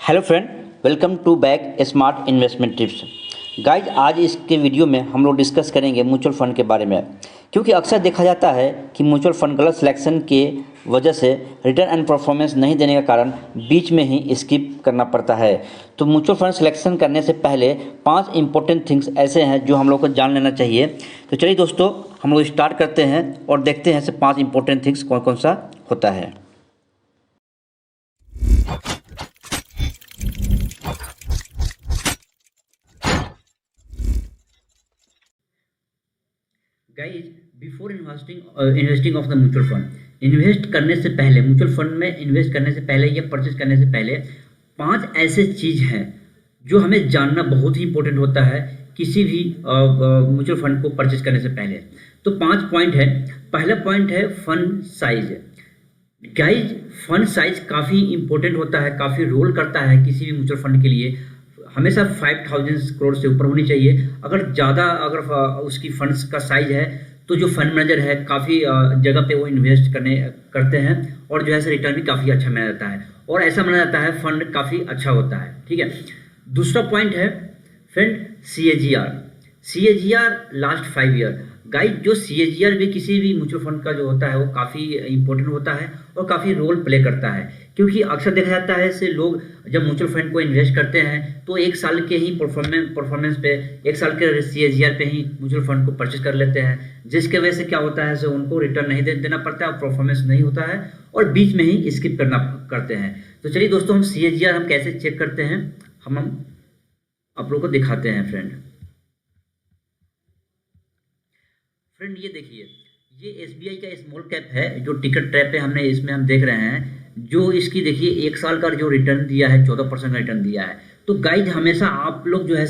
Hello friend, welcome to back smart investment tips. Guys, आज इसके video में हम लोग डिस्कस करेंगे म्यूचुअल फ़ंड के बारे में, क्योंकि अक्सर देखा जाता है कि म्यूचुअल फ़ंड गलत सिलेक्शन के वजह से रिटर्न एंड परफॉर्मेंस नहीं देने का कारण बीच में ही स्किप करना पड़ता है। तो म्यूचुअल फंड सिलेक्शन करने से पहले 5 इंपॉर्टेंट थिंग्स ऐसे हैं जो हम लोग को जान लेना चाहिए। तो चलिए दोस्तों, हम लोग स्टार्ट करते हैं और देखते हैं ऐसे 5 इंपॉर्टेंट थिंग्स कौन कौन सा होता है। Guys, before investing of the mutual fund, invest करने से पहले, म्यूचुअल फंड में इन्वेस्ट करने से पहले या परचेज करने से पहले 5 ऐसे चीज़ हैं जो हमें जानना बहुत ही इंपॉर्टेंट होता है किसी भी म्यूचुअल फंड को परचेज करने से पहले। तो 5 पॉइंट है। पहला पॉइंट है fund size. Guys, fund size काफ़ी इंपॉर्टेंट होता है, काफ़ी रोल करता है किसी भी म्यूचुअल फंड के लिए। हमेशा 5000 करोड़ से ऊपर होनी चाहिए। अगर ज़्यादा उसकी फंड्स का साइज है तो जो फंड मैनेजर है काफ़ी जगह पे वो इन्वेस्ट करते हैं और जो है रिटर्न भी काफ़ी अच्छा माना जाता है, और ऐसा माना जाता है फंड काफ़ी अच्छा होता है। ठीक है। दूसरा पॉइंट है friend CAGR last 5 year. Guys, जो CAGR भी किसी भी म्यूचुअल फंड का जो होता है वो काफ़ी इंपॉर्टेंट होता है और काफ़ी रोल प्ले करता है, क्योंकि अक्सर देखा जाता है से लोग जब म्यूचुअल फंड को इन्वेस्ट करते हैं तो 1 साल के ही परफॉर्मेंस पे, 1 साल के CAGR पे ही म्यूचुअल फंड को परचेज कर लेते हैं, जिसके वजह से क्या होता है उनको रिटर्न नहीं देना पड़ता है और परफॉर्मेंस नहीं होता है और बीच में ही स्किप करते हैं। तो चलिए दोस्तों, हम CAGR हम कैसे चेक करते हैं हम आप लोगों को दिखाते हैं। फ्रेंड ये देखिए, ये SBI का स्मॉल कैप है जो टिकट ट्रैप पे इसमें हम देख रहे हैं। जो इसकी देखिए 1 साल का जो रिटर्न दिया है 14% का रिटर्न दिया है। तो गाइज, हमेशा आप लोग जो है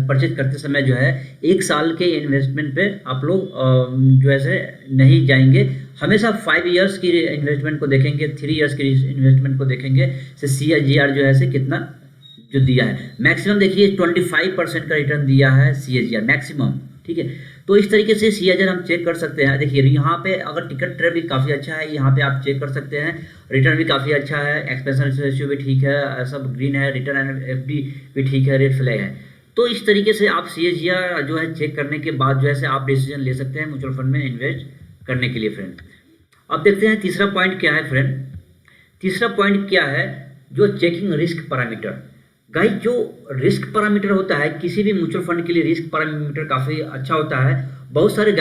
परचेज करते समय जो है 1 साल के इन्वेस्टमेंट पे आप लोग जो है नहीं जाएंगे। हमेशा 5 ईयर्स की इन्वेस्टमेंट को देखेंगे, 3 ईयर्स की इन्वेस्टमेंट को देखेंगे से CAGR जो है कितना जो दिया है। मैक्सिमम देखिए 25% का रिटर्न दिया है CAGR मैक्सिमम। ठीक है। तो इस तरीके से CAGR हम चेक कर सकते हैं। देखिए यहाँ पे अगर टिकट ट्रैप भी काफ़ी अच्छा है, यहाँ पे आप चेक कर सकते हैं। रिटर्न भी काफ़ी अच्छा है, एक्सपेंशन रेशियो भी ठीक है, सब ग्रीन है, रिटर्न एंड FD भी ठीक है, रेड फ्लैग है। तो इस तरीके से आप CAGR जो है चेक करने के बाद जो है आप डिसीजन ले सकते हैं म्यूचुअल फंड में इन्वेस्ट करने के लिए। फ्रेंड, अब देखते हैं तीसरा पॉइंट क्या है। फ्रेंड, तीसरा पॉइंट क्या है, जो चेकिंग रिस्क पैरामीटर। गाइस, जो रिस्क पैरामीटर होता है किसी भी म्यूचुअल फंड के लिए, रिस्क पैरामीटर काफ़ी अच्छा होता है। बहुत सारे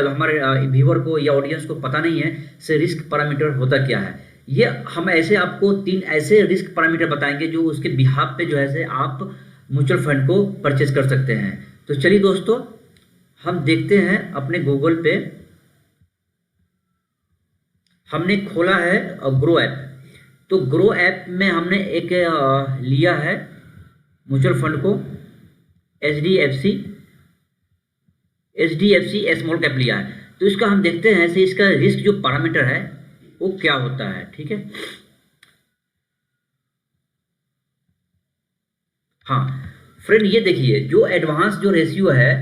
हमारे व्यूअर को या ऑडियंस को पता नहीं है से रिस्क पैरामीटर होता क्या है। ये हम ऐसे आपको 3 ऐसे रिस्क पैरामीटर बताएंगे जो उसके बिहाफ पे जो है आप म्यूचुअल फंड को परचेज कर सकते हैं। तो चलिए दोस्तों, हम देखते हैं अपने गूगल पे हमने खोला है ग्रो ऐप। तो ग्रो ऐप में हमने एक लिया है म्यूचुअल फंड को, HDFC स्मॉल कैप लिया है। तो इसका हम देखते हैं इसका रिस्क जो पैरामीटर है वो क्या होता है। ठीक है। हाँ फ्रेंड, ये देखिए जो एडवांस जो रेशियो है,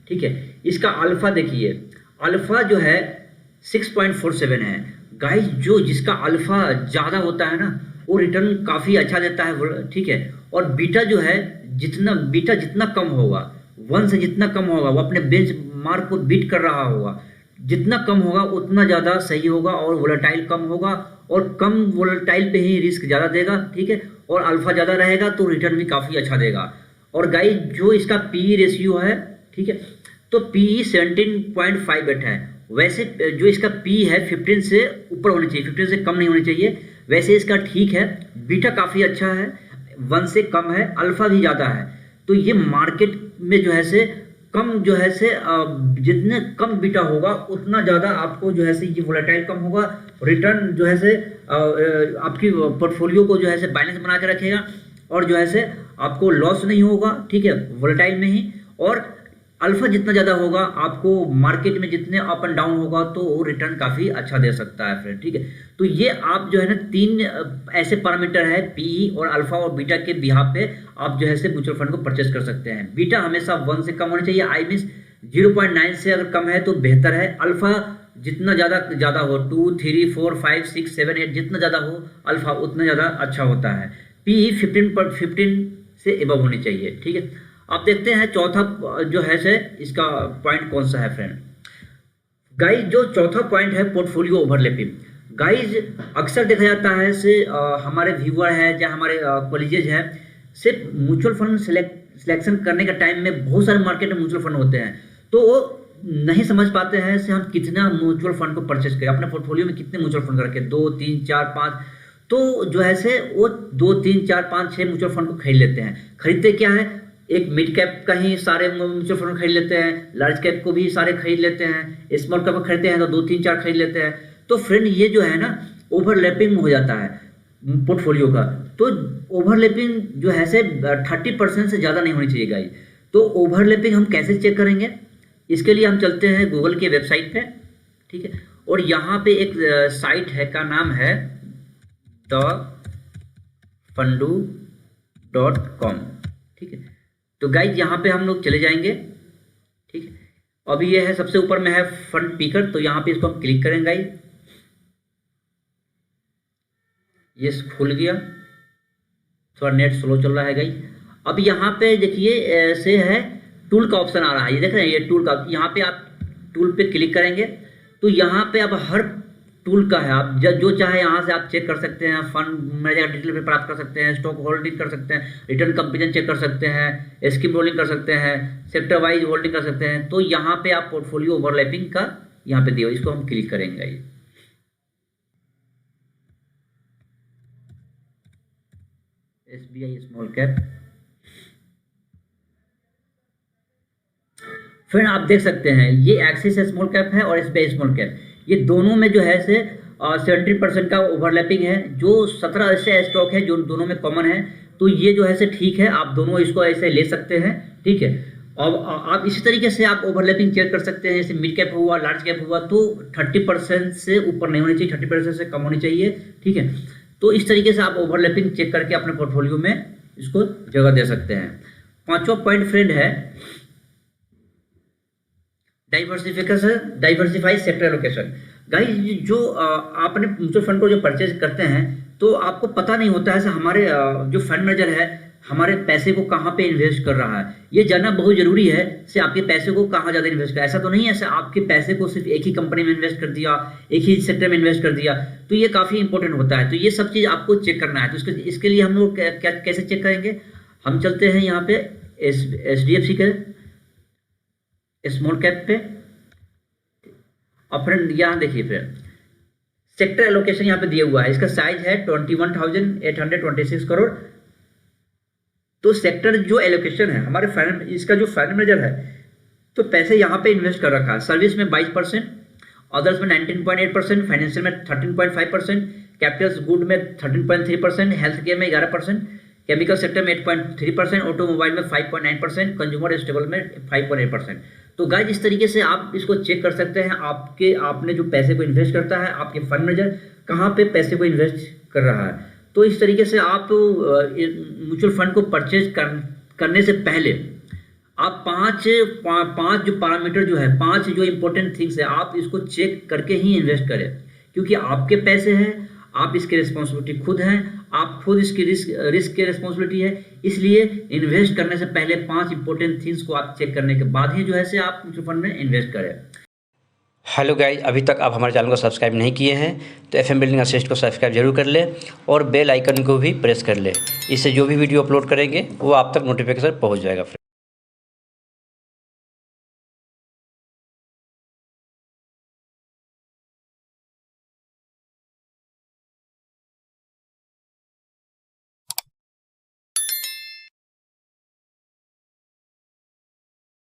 ठीक है, इसका अल्फा देखिए, अल्फा जो है 6.47 है। गाइस, जो जिसका अल्फा ज़्यादा होता है ना वो रिटर्न काफ़ी अच्छा देता है। ठीक है। और बीटा जो है बीटा जितना कम होगा, 1 से जितना कम होगा, वो अपने बेंच मार्क को बीट कर रहा होगा, जितना कम होगा उतना ज़्यादा सही होगा और वोलेटाइल कम होगा, और कम वोलेटाइल पे ही रिस्क ज़्यादा देगा। ठीक है। और अल्फा ज़्यादा रहेगा तो रिटर्न भी काफ़ी अच्छा देगा। और गाइस, जो इसका PE रेशियो है, ठीक है, तो PE 17.58 है। वैसे जो इसका P है 15 से ऊपर होनी चाहिए, 15 से कम नहीं होनी चाहिए। वैसे इसका ठीक है, बीटा काफ़ी अच्छा है, 1 से कम है, अल्फा भी ज़्यादा है। तो ये मार्केट में जो है कम जो है जितने कम बीटा होगा उतना ज़्यादा आपको जो है ये वोलेटाइल कम होगा, रिटर्न जो है आपकी पोर्टफोलियो को जो है बैलेंस बना के रखेगा, और जो है आपको लॉस नहीं होगा। ठीक है, वोलेटाइल में ही। और अल्फा जितना ज़्यादा होगा, आपको मार्केट में जितने अप एंड डाउन होगा तो वो रिटर्न काफ़ी अच्छा दे सकता है फ्रेंड। ठीक है। तो ये आप जो है ना 3 ऐसे पैरामीटर है, PE और अल्फा और बीटा के बिहाफ पे आप जो है म्यूचुअल फंड को परचेस कर सकते हैं। बीटा हमेशा 1 से कम होना चाहिए, आई मीन 0.9 से अगर कम है तो बेहतर है। अल्फा जितना ज़्यादा हो, 2, 3, 4, 5, 6, 7, 8 जितना ज़्यादा हो अल्फा उतना ज़्यादा अच्छा होता है। PE 15 से एबव होनी चाहिए, ठीक है। अब देखते हैं चौथा जो है से इसका पॉइंट कौन सा है फ्रेंड। गाइज जो चौथा पॉइंट है पोर्टफोलियो ओवरलैपिंग। गाइज अक्सर देखा जाता है से हमारे व्यूअर है या हमारे कॉलेजेज है, सिर्फ म्यूचुअल फंड सिलेक्शन करने का टाइम में बहुत सारे मार्केट में म्यूचुअल फंड होते हैं, तो वो नहीं समझ पाते हैं से हम कितना म्यूचुअल फंड को परचेस करें, अपने पोर्टफोलियो में कितने म्यूचुअल फंड रखें, 2 3 4 5। तो जो है से वो 2 3 4 5 6 म्यूचुअल फंड को खरीद लेते हैं। खरीदते क्या है, एक मिड कैप का ही सारे म्यूचुअल फंड खरीद लेते हैं, लार्ज कैप को भी सारे खरीद लेते हैं, स्मॉल कैप को खरीदते हैं तो 2 3 4 खरीद लेते हैं। तो फ्रेंड ये जो है ना ओवरलैपिंग हो जाता है पोर्टफोलियो का। तो ओवरलैपिंग जो है से 30% से ज़्यादा नहीं होनी चाहिए गाइस। तो ओवरलैपिंग हम कैसे चेक करेंगे, इसके लिए हम चलते हैं गूगल के वेबसाइट पे, ठीक है। और यहाँ पे एक साइट है का नाम है thefundu.com, ठीक है। तो गाइज यहाँ पे हम लोग चले जाएंगे, ठीक है। अभी ये है सबसे ऊपर में है फंड पिकर, तो यहाँ पे इसको हम क्लिक करेंगे गाइज। ये खुल गया, थोड़ा नेट स्लो चल रहा है गाइज। अब यहाँ पे देखिए ऐसे है टूल का ऑप्शन आ रहा है, ये देख रहे हैं ये टूल का। यहाँ पे आप टूल पे क्लिक करेंगे तो यहाँ पे अब हर टूल का है, आप जो चाहे यहाँ से आप चेक कर सकते हैं। फंड मैनेजर का डिटेल पे प्राप्त कर सकते हैं, स्टॉक होल्डिंग कर सकते हैं, रिटर्न कंपेरिजन चेक कर सकते हैं, स्कीम रोलिंग कर सकते हैं, सेक्टर वाइज होल्डिंग कर सकते हैं। तो यहाँ पे आप पोर्टफोलियो ओवरलैपिंग का यहाँ पे दिया, इसको हम क्लिक करेंगे। SBI स्मॉल कैप, फिर आप देख सकते हैं ये एक्सिस स्मॉल कैप है और SBI स्मॉल कैप, ये दोनों में जो है से 70% का ओवरलैपिंग है। जो 17 ऐसे स्टॉक है जो दोनों में कॉमन है, तो ये जो है से ठीक है, आप दोनों इसको ऐसे ले सकते हैं, ठीक है। और आप इसी तरीके से आप ओवरलैपिंग चेक कर सकते हैं, जैसे मिड कैप हुआ, लार्ज कैप हुआ, तो 30% से ऊपर नहीं होनी चाहिए, 30% से कम होनी चाहिए, ठीक है। तो इस तरीके से आप ओवरलैपिंग चेक करके अपने पोर्टफोलियो में इसको जगह दे सकते हैं। पांचवा पॉइंट फ्रेंड है डाइवर्सिफाई सेक्टर एलोकेशन। गाइस जो आपने म्यूचुअल फंड को जो परचेज करते हैं, तो आपको पता नहीं होता है हमारे जो फंड मैनेजर है हमारे पैसे को कहाँ पे इन्वेस्ट कर रहा है। ये जानना बहुत जरूरी है से आपके पैसे को कहाँ ज़्यादा इन्वेस्ट कर। ऐसा तो नहीं है ऐसे आपके पैसे को सिर्फ एक ही कंपनी में इन्वेस्ट कर दिया, एक ही सेक्टर में इन्वेस्ट कर दिया, तो ये काफ़ी इंपॉर्टेंट होता है। तो ये सब चीज़ आपको चेक करना है। तो इसके लिए हम लोग कैसे चेक करेंगे, हम चलते हैं यहाँ पे SDFC के स्मॉल कैप पे। और फ्रेंड यहाँ देखिए फ्रेंड सेक्टर एलोकेशन यहाँ पे दिया हुआ है, इसका साइज है 21,826 करोड़। तो सेक्टर जो एलोकेशन है हमारे इसका जो फाइनेंस मैनेजर है तो पैसे यहाँ पे इन्वेस्ट कर रखा है। सर्विस में 22%, अदर्स में 19.8%, फाइनेंशियल में 13.5%, कैपिटल्स गुड में 13.3%, हेल्थ केयर में 11%, केमिकल सेक्टर में 8.3%, ऑटोमोबाइल में 5.9%, कंज्यूमर स्टेबल में 5.8%। तो गाइज इस तरीके से आप इसको चेक कर सकते हैं आपने जो पैसे को इन्वेस्ट करता है, आपके फंड मैनेजर कहाँ पे पैसे को इन्वेस्ट कर रहा है। तो इस तरीके से आप म्यूचुअल फंड को परचेज करने से पहले आप पांच जो पैरामीटर जो है, 5 जो इंपॉर्टेंट थिंग्स है, आप इसको चेक करके ही इन्वेस्ट करें, क्योंकि आपके पैसे हैं, आप इसकी रिस्पॉन्सिबिलिटी खुद हैं, आप खुद इसकी रिस्क की रिस्पॉन्सिबिलिटी है। इसलिए इन्वेस्ट करने से पहले 5 इंपॉर्टेंट थिंग्स को आप चेक करने के बाद ही जो है से आप म्यूचुअल फंड में इन्वेस्ट करें। हेलो गाइज, अभी तक आप हमारे चैनल को सब्सक्राइब नहीं किए हैं तो FM बिल्डिंग असिस्ट को सब्सक्राइब जरूर कर ले और बेल आइकन को भी प्रेस कर ले। इससे जो भी वीडियो अपलोड करेंगे वो आप तक नोटिफिकेशन पहुंच जाएगा।